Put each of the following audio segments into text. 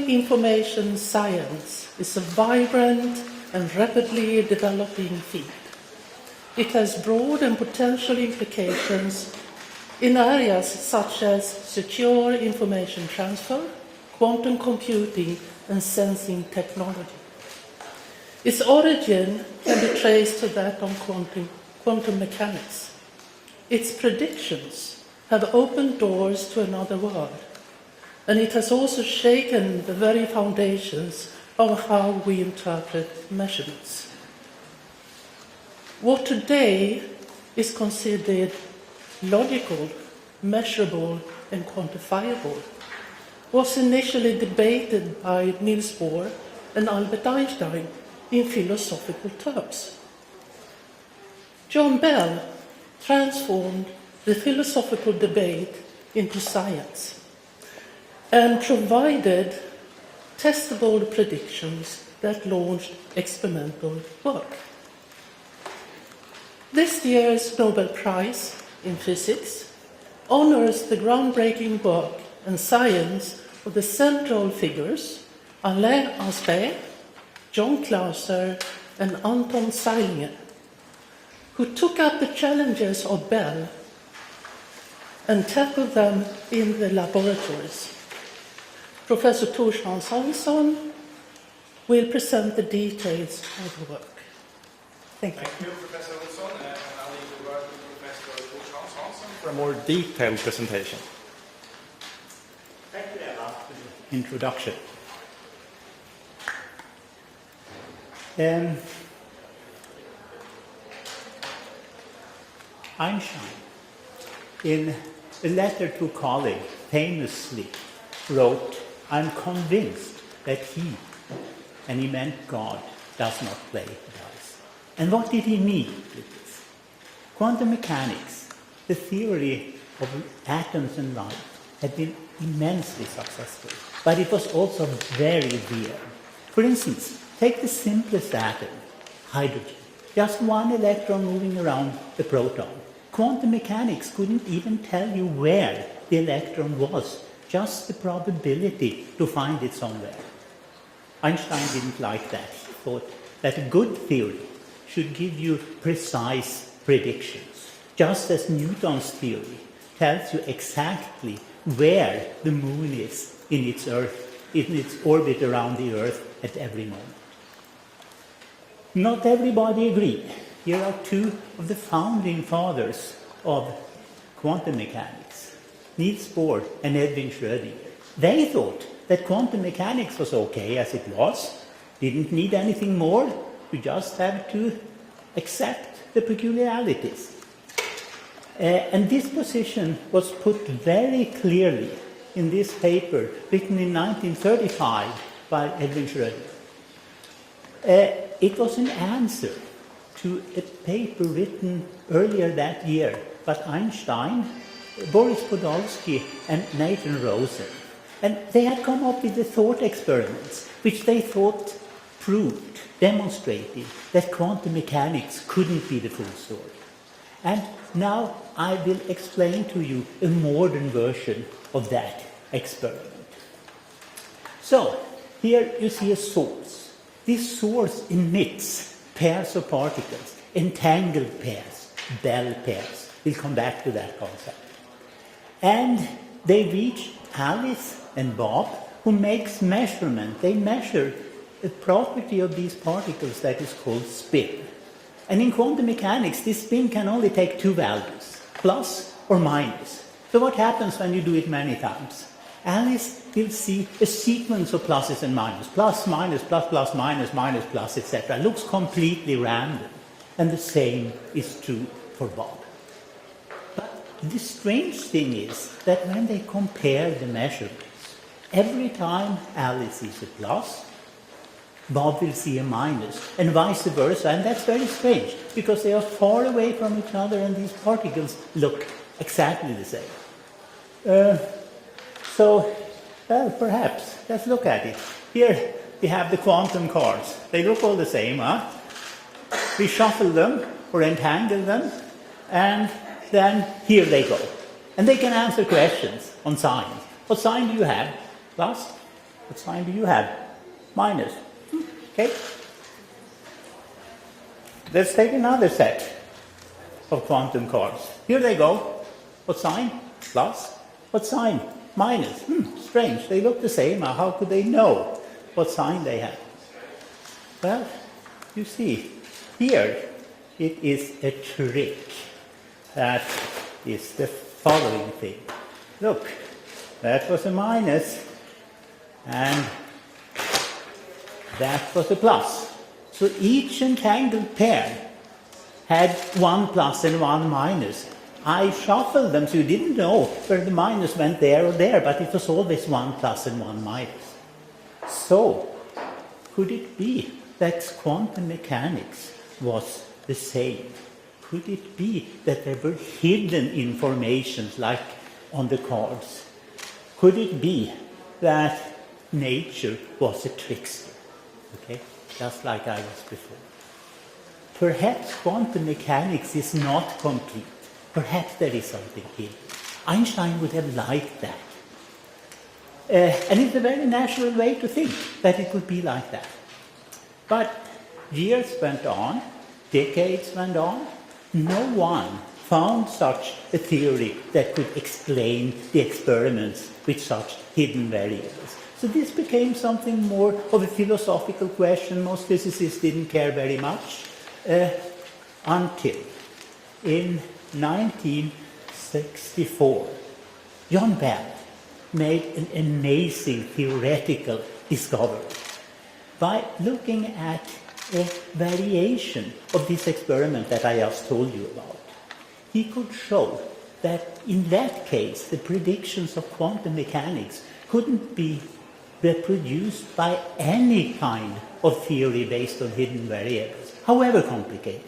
information science is a vibrant and rapidly developing field. It has broad and potential implications in areas such as secure information transfer, quantum computing, and sensing technology. Its origin can be traced to that of quantum mechanics. Its predictions have opened doors to another world, and it has also shaken the very foundations of how we interpret measurements. What today is considered logical, measurable, and quantifiable was initially debated by Niels Bohr and Albert Einstein in philosophical terms. John Bell transformed the philosophical debate into science and provided testable predictions that launched experimental work. This year's Nobel Prize in Physics honors the groundbreaking work and science of the central figures Alain Aspect, John Clauser, and Anton Zeilinger, who took up the challenges of Bell and tackled them in the laboratories. Professor Tors Hans Hansson will present the details of the work. Thank you. Thank you, Professor Olsson, and I'll leave the word to Professor Tors Hans Hansson for a more detailed presentation. Thank you, Eva, for the introduction. Einstein, in a letter to a colleague, famously wrote, "I'm convinced that he," and he meant God, "does not play dice." And what did he mean with this? Quantum mechanics, the theory of atoms and light, had been immensely successful, but it was also very real. For instance, take the simplest atom, hydrogen. Just one electron moving around the proton. Quantum mechanics couldn't even tell you where the electron was, just the probability to find it somewhere. Einstein didn't like that. He thought that a good theory should give you precise predictions, just as Newton's theory tells you exactly where the moon is in its orbit around the Earth at every moment. Not everybody agreed. Here are two of the founding fathers of quantum mechanics, Niels Bohr and Edwin Schrödinger. They thought that quantum mechanics was okay as it was, didn't need anything more, you just have to accept the peculiarities. And this position was put very clearly in this paper written in 1935 by Edwin Schrödinger. It was an answer to a paper written earlier that year by Einstein, Boris Podolsky, and Nathan Rosen. And they had come up with the thought experiments, which they thought proved, demonstrated that quantum mechanics couldn't be the full story. And now I will explain to you a modern version of that experiment. So, here you see a source. This source emits pairs of particles, entangled pairs, Bell pairs. We'll come back to that concept. And they reach Alice and Bob, who makes measurement. They measure a property of these particles that is called spin. And in quantum mechanics, this spin can only take two values, plus or minus. So what happens when you do it many times? Alice will see a sequence of pluses and minuses, plus, minus, plus, plus, minus, plus, etc. Looks completely random. And the same is true for Bob. But the strange thing is that when they compare the measurements, every time Alice sees a plus, Bob will see a minus, and vice versa. And that's very strange, because they are far away from each other and these particles look exactly the same. Well, perhaps. Let's look at it. Here we have the quantum cards. They look all the same, huh? We shuffle them or entangle them, and then here they go. And they can answer questions on signs. What sign do you have? Plus? What sign do you have? Minus. Okay. Let's take another set of quantum cards. Here they go. What sign? Plus. What sign? Minus. Strange. They look the same. How could they know what sign they have? Well, you see, here it is a trick. That is the following thing. Look, that was a minus, and that was a plus. So each entangled pair had one plus and one minus. I shuffled them so you didn't know where the minus went there or there, but it was always one plus and one minus. So, could it be that quantum mechanics was the same? Could it be that there were hidden informations like on the cards? Could it be that nature was a trickster? Okay, just like I was before. Perhaps quantum mechanics is not complete. Perhaps there is something hidden. Einstein would have liked that. And it's a very natural way to think that it would be like that. But years went on, decades went on, no one found such a theory that could explain the experiments with such hidden variables. So this became something more of a philosophical question. Most physicists didn't care very much until in 1964, John Bell made an amazing theoretical discovery by looking at a variation of this experiment that I just told you about. He could show that in that case, the predictions of quantum mechanics couldn't be reproduced by any kind of theory based on hidden variables, however complicated.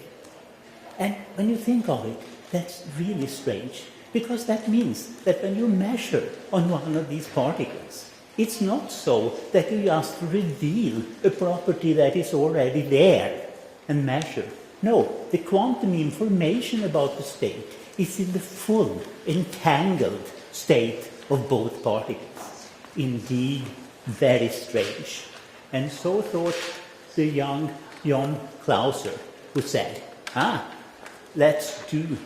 And when you think of it, that's really strange, because that means that when you measure on one of these particles, it's not so that you just reveal a property that is already there and measure. No, the quantum information about the state is in the full, entangled state of both particles. Indeed, very strange. And so thought the young John Clauser, who said, let's do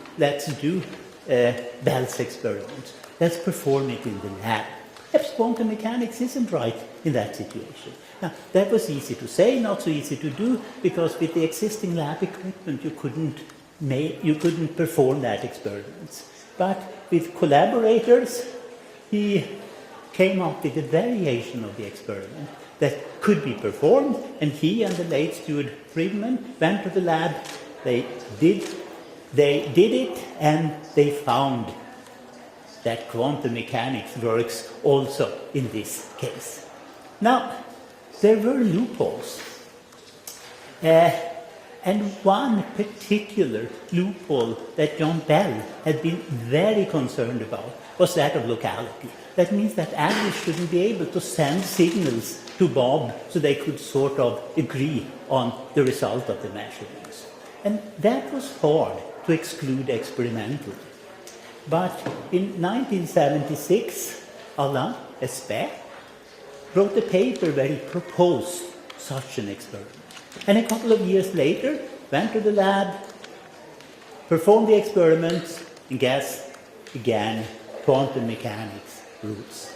Bell's experiment. Let's perform it in the lab. Perhaps quantum mechanics isn't right in that situation. Now, that was easy to say, not so easy to do, because with the existing lab equipment you couldn't perform that experiment. But with collaborators, he came up with a variation of the experiment that could be performed, and he and the late Stuart Friedman went to the lab. They did it, and they found that quantum mechanics works also in this case. Now, there were loopholes. And one particular loophole that John Bell had been very concerned about was that of locality. That means that Alice shouldn't be able to send signals to Bob so they could sort of agree on the result of the measurements. And that was hard to exclude experimentally. But in 1976, Alain Aspect wrote a paper where he proposed such an experiment. And a couple of years later, went to the lab, performed the experiments, and guess, again, quantum mechanics rules.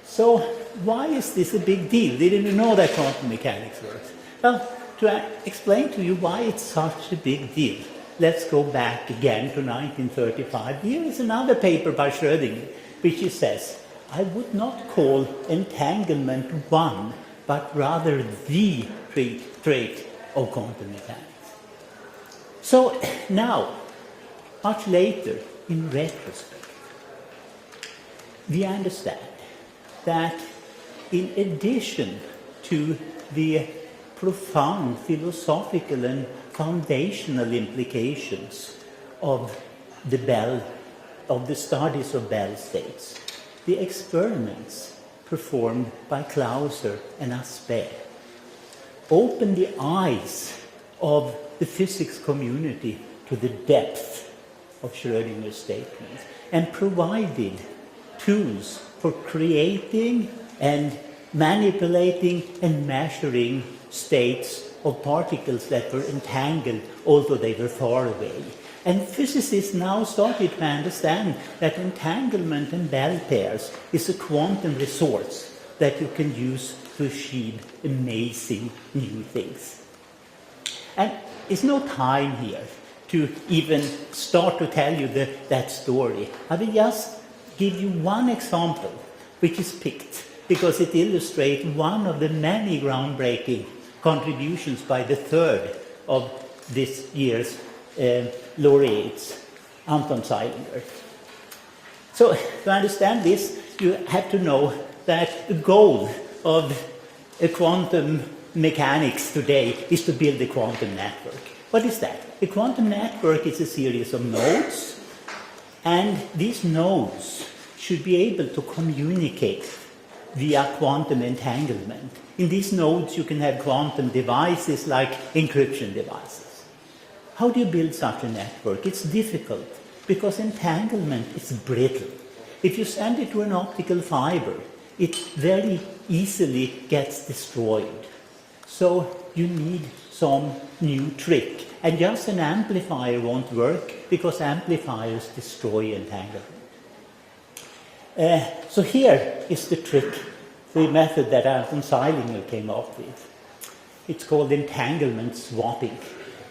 So why is this a big deal? Didn't you know that quantum mechanics works? Well, to explain to you why it's such a big deal, let's go back again to 1935. Here is another paper by Schrödinger, which he says, I would not call entanglement one, but rather the trait of quantum mechanics. So now, much later, in retrospect, we understand that in addition to the profound philosophical and foundational implications of the studies of Bell states, the experiments performed by Clauser and Aspect opened the eyes of the physics community to the depth of Schrödinger's statements and provided tools for creating and manipulating and measuring states of particles that were entangled, although they were far away. And physicists now started to understand that entanglement in bell pairs is a quantum resource that you can use to achieve amazing new things. And there's no time here to even start to tell you that story. I will just give you one example, which is picked because it illustrates one of the many groundbreaking contributions by the third of this year's laureates, Anton Zeilinger. So to understand this, you have to know that the goal of quantum mechanics today is to build a quantum network. What is that? A quantum network is a series of nodes, and these nodes should be able to communicate via quantum entanglement. In these nodes, you can have quantum devices like encryption devices. How do you build such a network? It's difficult because entanglement is brittle. If you send it to an optical fiber, it very easily gets destroyed. So you need some new trick. And just an amplifier won't work because amplifiers destroy entanglement. So here is the trick, the method that Anton Zeilinger came up with. It's called entanglement swapping.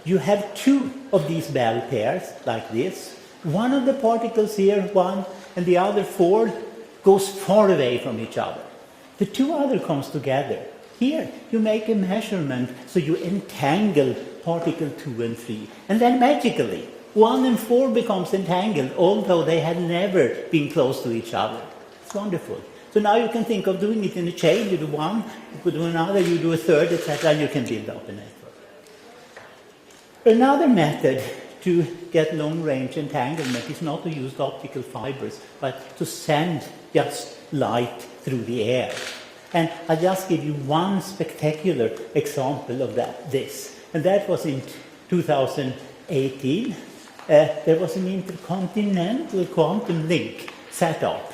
You have two of these bell pairs, like this. One of the particles here, one, and the other four goes far away from each other. The two other comes together. Here, you make a measurement, so you entangle particle 2 and 3. And then magically, 1 and 4 becomes entangled, although they had never been close to each other. It's wonderful. So now you can think of doing it in a chain. You do one, you do another, you do a third, etc., and you can build up a network. Another method to get long-range entanglement is not to use optical fibers, but to send just light through the air. And I'll just give you one spectacular example of this. And that was in 2018. There was an intercontinental quantum link set up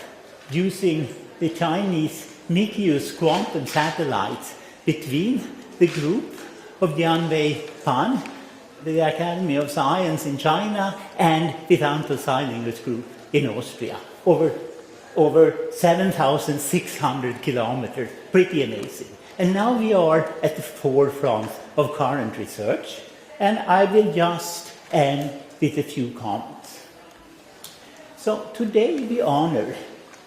using the Chinese MICUS quantum satellites between the group of Jianwei Pan, the Academy of Science in China, and the Anton Zeilinger's group in Austria, over 7,600 kilometers. Pretty amazing. And now we are at the forefront of current research, and I will just end with a few comments. So today we honor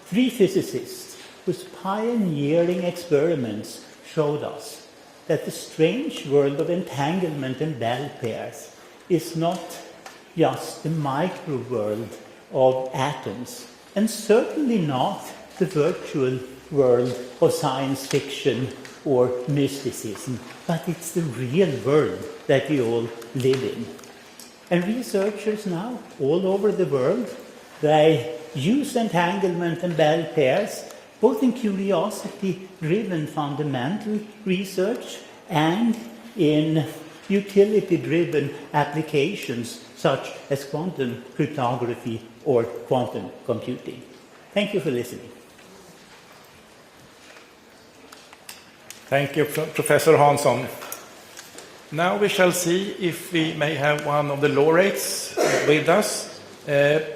3 physicists whose pioneering experiments showed us that the strange world of entanglement and bell pairs is not just the micro world of atoms, and certainly not the virtual world of science fiction or mysticism, but it's the real world that we all live in. And researchers now, all over the world, they use entanglement and bell pairs, both in curiosity-driven fundamental research and in utility-driven applications such as quantum cryptography or quantum computing. Thank you for listening. Thank you, Professor Hansson. Now we shall see if we may have one of the laureates with us.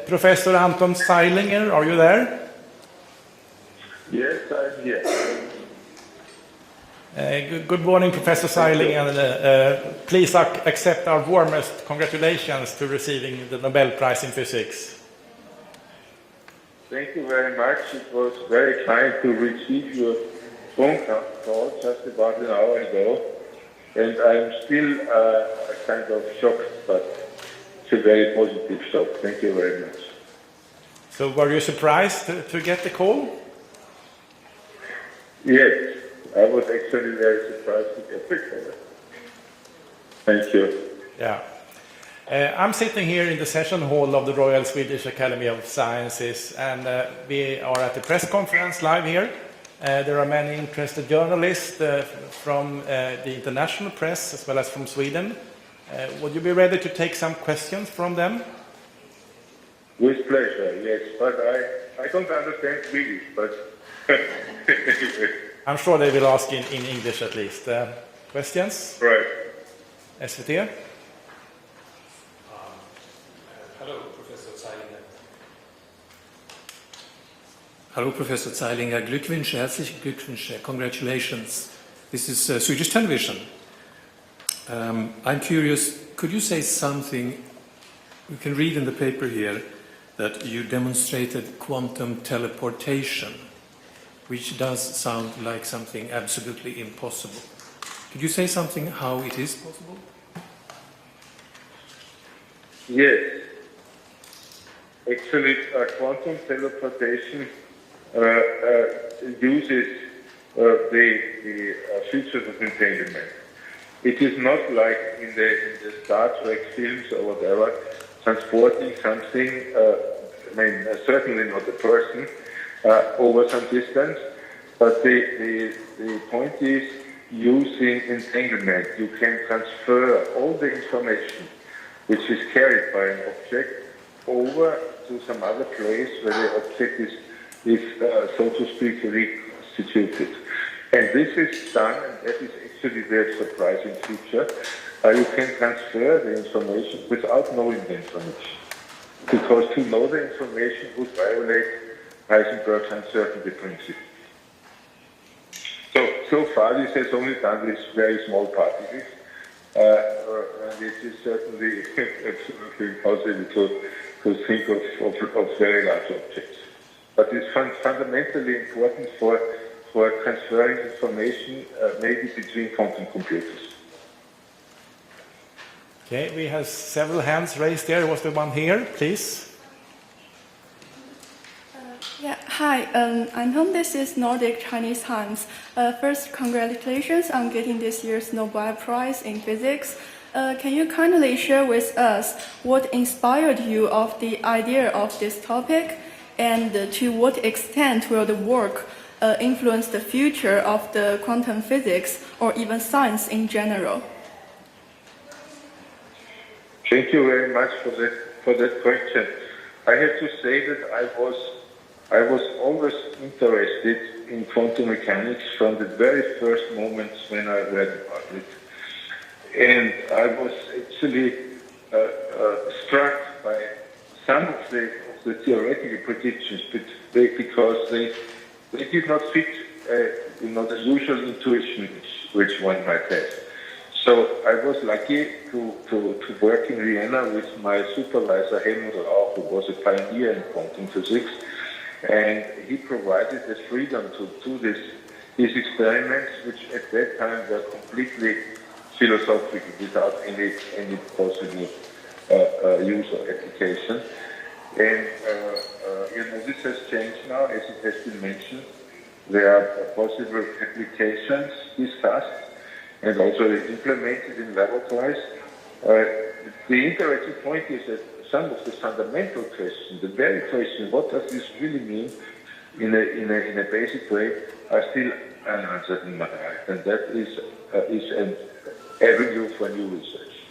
Professor Anton Zeilinger, are you there? Yes, I'm here. Good morning, Professor Zeilinger. Please accept our warmest congratulations to receiving the Nobel Prize in Physics. Thank you very much. It was very kind to receive your phone call just about an hour ago. And I'm still kind of shocked, but it's a very positive shock. Thank you very much. So were you surprised to get the call? Yes, I was actually very surprised to get the call. Thank you. Yeah. I'm sitting here in the session hall of the Royal Swedish Academy of Sciences, and we are at the press conference live here. There are many interested journalists from the international press as well as from Sweden. Would you be ready to take some questions from them? With pleasure, yes. But I don't understand Swedish, but I'm sure they will ask in English at least. Questions? right. SVT? Hello, Professor Zeilinger. Hallo, Professor Zeilinger. Glückwünsche, herzliche Glückwünsche. Congratulations. This is Swedish television. I'm curious, could you say something? We can read in the paper here that you demonstrated quantum teleportation, which does sound like something absolutely impossible. Could you say something how it is possible? Yes. Actually, quantum teleportation uses the features of entanglement. It is not like in the Star Trek films or whatever, transporting something, certainly not a person, over some distance, but the point is using entanglement. You can transfer all the information which is carried by an object over to some other place where the object is so to speak, reconstituted. And this is done, and that is actually the surprising feature. You can transfer the information without knowing the information. Because to know the information would violate Heisenberg's uncertainty principle. So far this has only done with very small particles, and it is certainly absolutely impossible to think of very large objects. But it's fundamentally important for transferring information maybe between quantum computers. Okay, we have several hands raised there. Was the one here, please? Yeah, hi, I'm home. This is Nordic Chinese Times. First, congratulations on getting this year's Nobel Prize in Physics. Can you kindly share with us what inspired you of the idea of this topic, and to what extent will the work influence the future of the quantum physics or even science in general? Thank you very much for that question. I have to say that I was always interested in quantum mechanics from the very first moments when I read about it. And I was actually struck by some of the theoretical predictions, because they did not fit the usual intuition which one might have. So I was lucky to work in Vienna with my supervisor Helmut Rauch, who was a pioneer in quantum physics, and he provided the freedom to do these experiments, which at that time were completely philosophical, without any possible use or application. And this has changed now, as it has been mentioned. There are possible applications discussed and also implemented in laboratories. The interesting point is that some of the fundamental questions, the very question, what does this really mean in a basic way, are still unanswered in my mind, and that is an avenue for new research.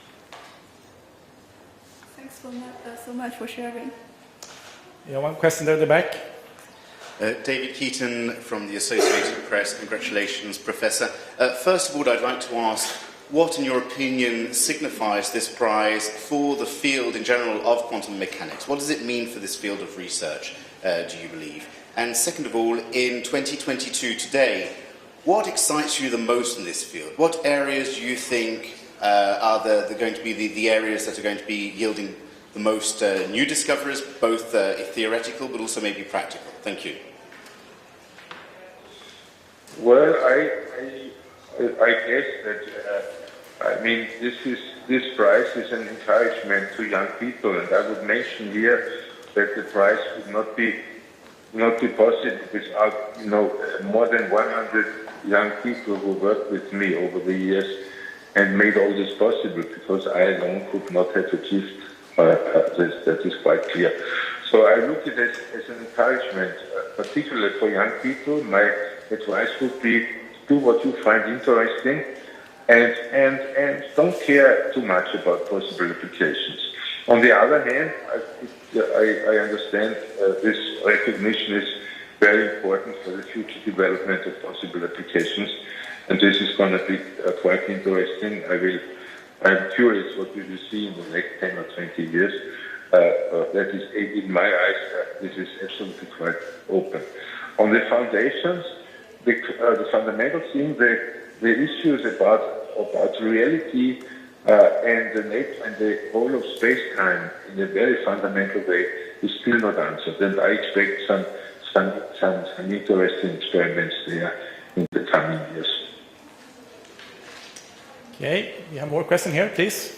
Thanks so much for sharing. Yeah, one question there at the back. David Keaton from the Associated Press. Congratulations, Professor. First of all, I'd like to ask, what, in your opinion, signifies this prize for the field in general of quantum mechanics? What does it mean for this field of research, do you believe? And second of all, in 2022 today, what excites you the most in this field? What areas do you think are going to be the areas that are going to be yielding the most new discoveries, both theoretical but also maybe practical? Thank you. Well, I guess that this prize is an encouragement to young people, and I would mention here that the prize would not be possible without more than 100 young people who worked with me over the years and made all this possible, because I alone could not have achieved this. That is quite clear. So I look at it as an encouragement, particularly for young people. My advice would be, do what you find interesting, and don't care too much about possible applications. On the other hand, I understand this recognition is very important for the future development of possible applications, and this is going to be quite interesting. I'm curious what we will see in the next 10 or 20 years. That is, in my eyes, this is absolutely quite open. On the foundations, the fundamental thing, the issues about reality and the whole of space-time in a very fundamental way is still not answered, and I expect some interesting experiments there in the coming years. Okay, we have more question here, please.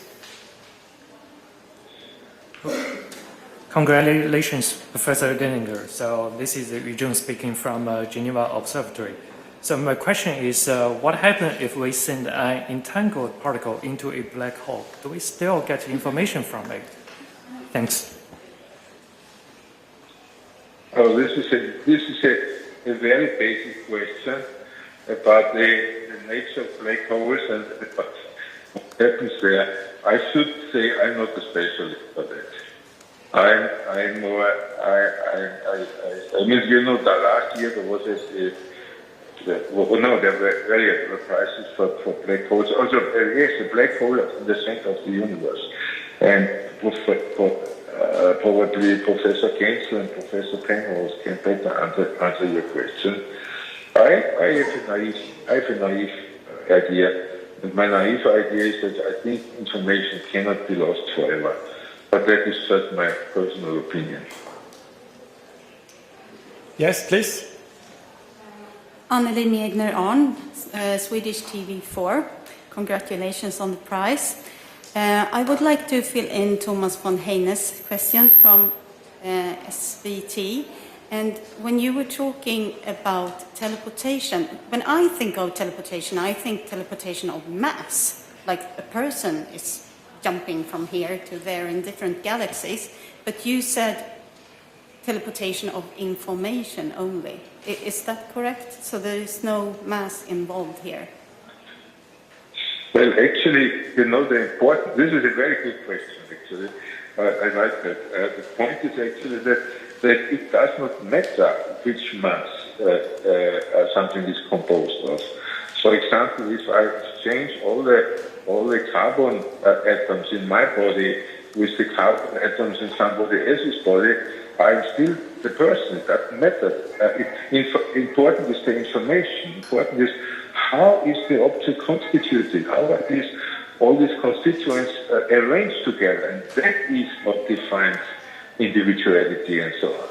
Congratulations, Professor Denninger. So this is Yujun speaking from Geneva Observatory. So my question is, what happens if we send an entangled particle into a black hole? Do we still get information from it? Thanks. Oh, this is a very basic question about the nature of black holes and what happens there. I should say I'm not a specialist for that. I'm more. I mean, you know, the last year there was there were various prizes for black holes. Also, yes, a black hole in the center of the universe, and probably Professor Gensler and Professor Penrose can better answer your question. I have a naive idea, and my naive idea is that I think information cannot be lost forever. But that is just my personal opinion. Yes, please. Anneli Megner-Arn, Swedish TV4. Congratulations on the prize. I would like to fill in Thomas von Heine's question from SVT. And when you were talking about teleportation, when I think of teleportation, I think teleportation of mass, like a person is jumping from here to there in different galaxies, but you said teleportation of information only. Is that correct? So there is no mass involved here? Well, actually, you know, this is a very good question, actually. I like that. The point is actually that it does not matter which mass something is composed of. For example, if I exchange all the carbon atoms in my body with the carbon atoms in somebody else's body, I'm still the person. It doesn't matter. Important is the information. Important is how is the object constituted? How are all these constituents arranged together? And that is what defines individuality and so on.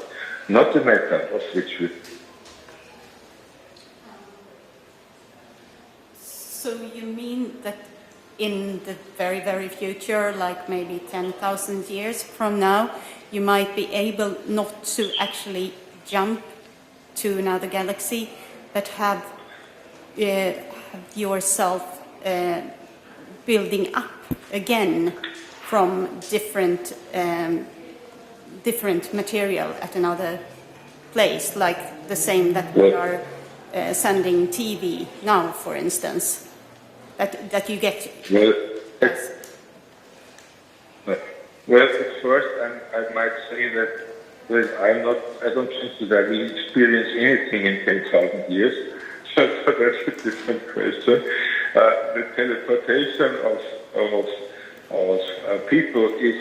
Not the matter of which we... So you mean that in the very, very future, like maybe 10,000 years from now, you might be able not to actually jump to another galaxy, but have yourself building up again from different material at another place, like the same that we are sending TV now, for instance. That you get. Well, at first I might say that I don't think that I will experience anything in 10,000 years. So that's a different question. The teleportation of people is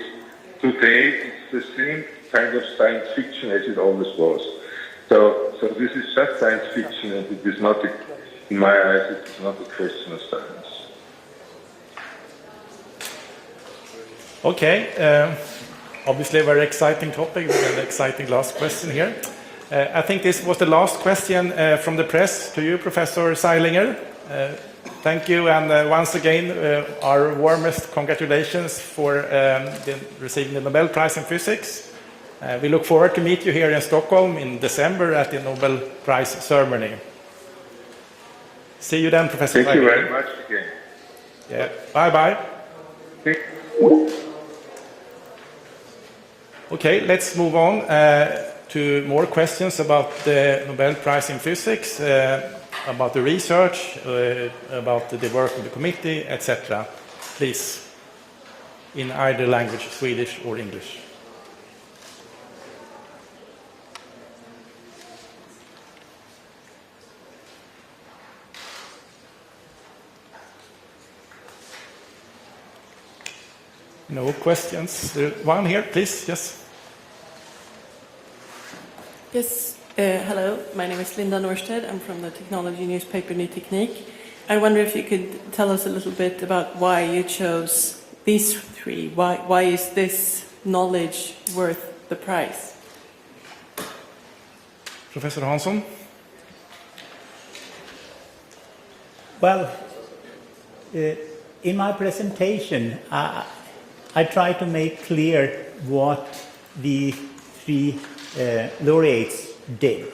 today it's the same kind of science fiction as it always was. So this is just science fiction, and it is not, in my eyes, it is not a question of science. Okay, obviously a very exciting topic with an exciting last question here. I think this was the last question from the press to you, Professor Seilinger. Thank you, and once again, our warmest congratulations for receiving the Nobel Prize in Physics. We look forward to meet you here in Stockholm in December at the Nobel Prize ceremony. See you then, Professor Seilinger. Thank you very much again. Yeah. Bye-bye. Okay, let's move on to more questions about the Nobel Prize in Physics, about the research, about the work of the committee, etc. Please, in either language, Swedish or English. No questions. One here, please. Yes. Yes, hello. My name is Linda Norstedt. I'm from the technology newspaper Ny Teknik. I wonder if you could tell us a little bit about why you chose these three. Why is this knowledge worth the price? Professor Hansson. Well, in my presentation, I try to make clear what the three laureates did.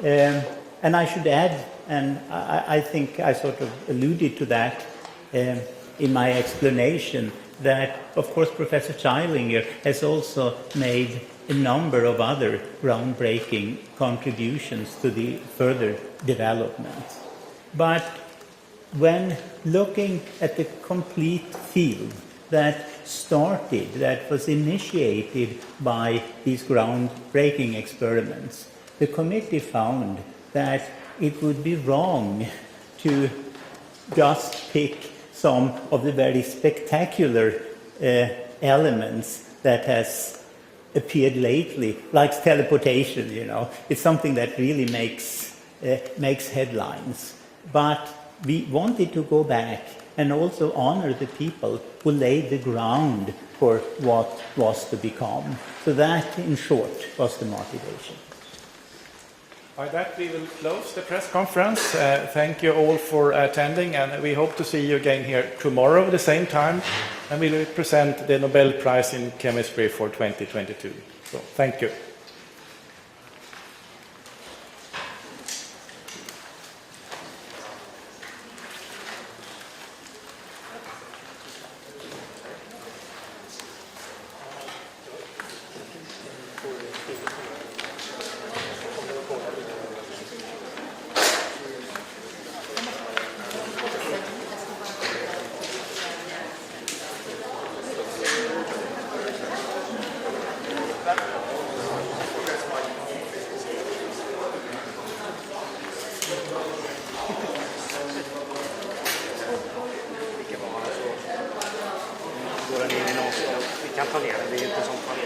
And I should add, and I think I sort of alluded to that in my explanation, that of course Professor Scheilinger has also made a number of other groundbreaking contributions to the further development. But when looking at the complete field that started, that was initiated by these groundbreaking experiments, the committee found that it would be wrong to just pick some of the very spectacular elements that has appeared lately, like teleportation, you know. It's something that really makes headlines. But we wanted to go back and also honor the people who laid the ground for what was to become. So that, in short, was the motivation. By that, we will close the press conference. Thank you all for attending, and we hope to see you again here tomorrow at the same time, and we will present the Nobel Prize in Chemistry for 2022. So, thank you. Vi kan ta ner den, det är inte sånt.